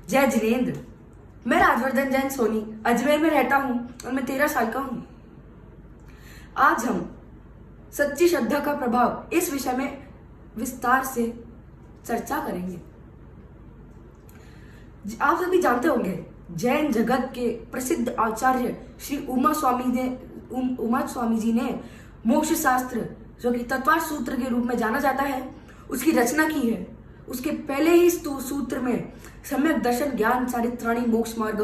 जय जिनेंद्र। मैं राजवर्धन जैन सोनी अजमेर में रहता हूँ और मैं 13 साल का हूँ। आज हम सच्ची श्रद्धा का प्रभाव इस विषय में विस्तार से चर्चा करेंगे। आप सभी जानते होंगे जैन जगत के प्रसिद्ध आचार्य श्री उमा स्वामी जी ने मोक्ष शास्त्र, जो कि तत्वार्थ सूत्र के रूप में जाना जाता है, उसकी रचना की है। उसके पहले ही सूत्र में सम्यक दर्शन ज्ञान चारित्राणि मोक्ष मार्ग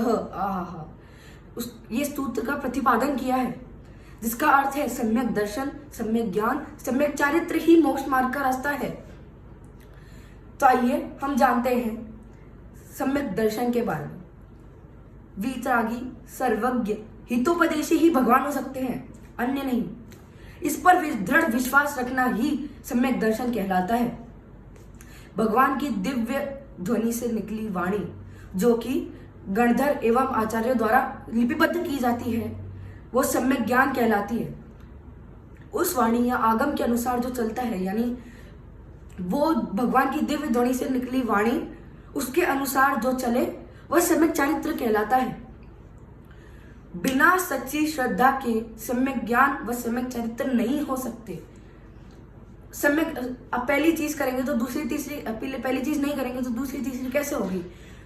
ये सूत्र का प्रतिपादन किया है, जिसका अर्थ है सम्यक दर्शन, सम्यक ज्ञान, सम्यक चारित्र ही मोक्ष मार्ग का रास्ता है। तो आइए हम जानते हैं सम्यक दर्शन के बारे में। वीतरागी, सर्वज्ञ, हितोपदेशी ही भगवान हो सकते हैं, अन्य नहीं। इस पर दृढ़ विश्वास रखना ही सम्यक दर्शन कहलाता है। भगवान की दिव्य ध्वनि से निकली वाणी, जो कि गणधर एवं आचार्यों द्वारा लिपिबद्ध की जाती है, वो सम्यक ज्ञान कहलाती है। उस वाणी या आगम के अनुसार जो चलता है, यानी वो भगवान की दिव्य ध्वनि से निकली वाणी, उसके अनुसार जो चले, वह सम्यक चारित्र कहलाता है। बिना सच्ची श्रद्धा के सम्यक ज्ञान व सम्यक चरित्र नहीं हो सकते। सम्यक अब पहली चीज करेंगे तो दूसरी तीसरी, पहली चीज नहीं करेंगे तो दूसरी तीसरी कैसे होगी?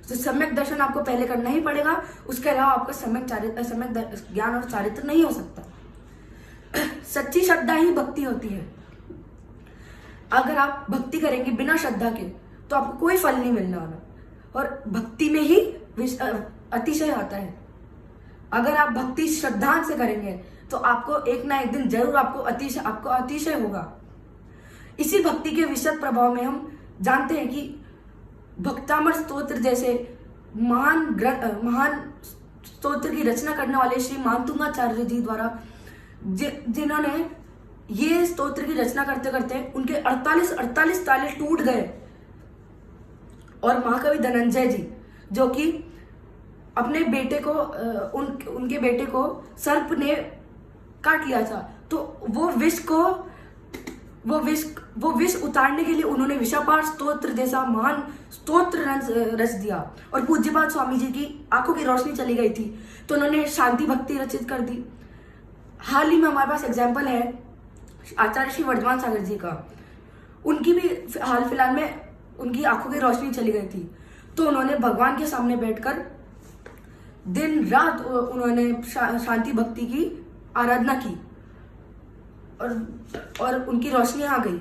तो सम्यक दर्शन आपको पहले करना ही पड़ेगा, उसके अलावा आपका सम्यक ज्ञान और चारित्र नहीं हो सकता। सच्ची श्रद्धा ही भक्ति होती है। अगर आप भक्ति करेंगे बिना श्रद्धा के तो आपको कोई फल नहीं मिलने वाला, और भक्ति में ही अतिशय आता है। अगर आप भक्ति श्रद्धा से करेंगे तो आपको एक ना एक दिन जरूर आपको अतिशय होगा। इसी भक्ति के विशद प्रभाव में हम जानते हैं कि भक्तामर स्तोत्र जैसे महान स्तोत्र की रचना करने वाले श्री मानतुंगाचार्य जी द्वारा, जिन्होंने ये स्तोत्र की रचना करते करते उनके 48 ताले टूट गए, और महाकवि धनंजय जी, जो कि अपने बेटे को उनके बेटे को सर्प ने काट लिया था, तो वो विष उतारने के लिए उन्होंने विषापार स्तोत्र जैसा महान स्तोत्र रच दिया, और पूज्यपाद स्वामी जी की आंखों की रोशनी चली गई थी, तो उन्होंने शांति भक्ति रचित कर दी। हाल ही में हमारे पास एग्जाम्पल है आचार्य श्री वर्धमान सागर जी का। उनकी भी हाल फिलहाल में उनकी आंखों की रोशनी चली गई थी, तो उन्होंने भगवान के सामने बैठकर दिन रात उन्होंने शांति भक्ति की आराधना की, और उनकी रोशनी आ गई।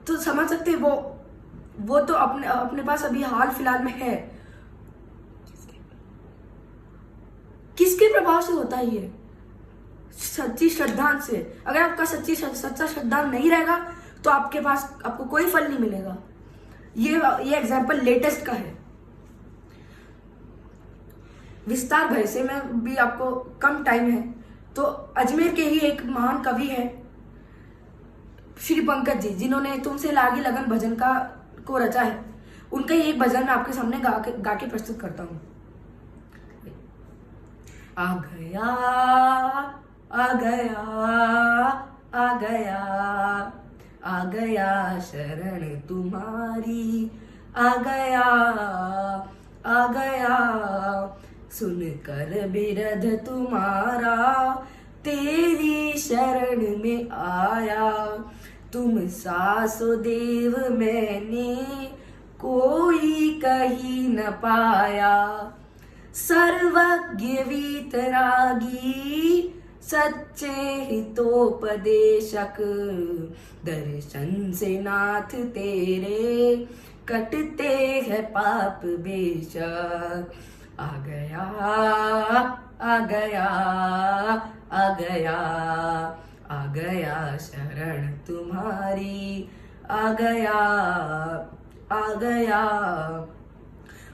तो समझ सकते हैं वो तो अपने पास अभी हाल फिलहाल में है। किसके प्रभाव से होता है ये? सच्ची श्रद्धा से। अगर आपका सच्चा श्रद्धा नहीं रहेगा तो आपको कोई फल नहीं मिलेगा। ये एग्जाम्पल लेटेस्ट का है। विस्तार भय से मैं भी आपको कम टाइम है, तो अजमेर के ही एक महान कवि है श्री पंकज जी, जिन्होंने तुमसे लागी लगन भजन को रचा है। उनका ही एक भजन मैं आपके सामने गा के प्रस्तुत करता हूँ। आ गया आ गया आ गया आ गया शरण तुम्हारी, आ गया सुन कर बिरध तुम्हारा, तेरी शरण में आया। तुम सासो देव मैंने कोई कही न पाया। सर्वज्ञ वीतरागी सच्चे हितोपदेशक, दर्शन से नाथ तेरे कटते हैं पाप बेशक। आ गया आ गया आ गया आ गया शरण तुम्हारी, आ गया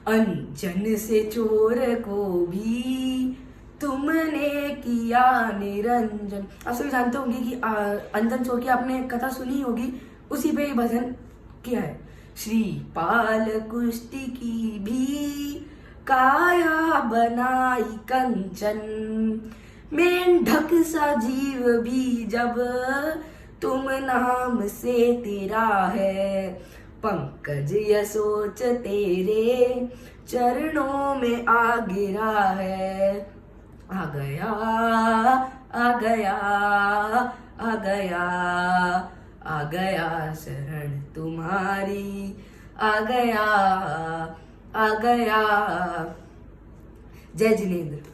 अनजन से चोर को भी तुमने किया निरंजन। आप सभी जानते होंगे कि अंजन चोर की आपने कथा सुनी होगी, उसी पे ये भजन किया है। श्रीपाल कुष्टी की भी काया बनाई कंचन, मेंढक सा जीव भी जब तुम नाम से तेरा है। पंकज यशोच तेरे चरणों में आ गिरा है। आ गया आ गया आ गया आ गया शरण तुम्हारी, आ गया आ गया। जय जिनेंद्र।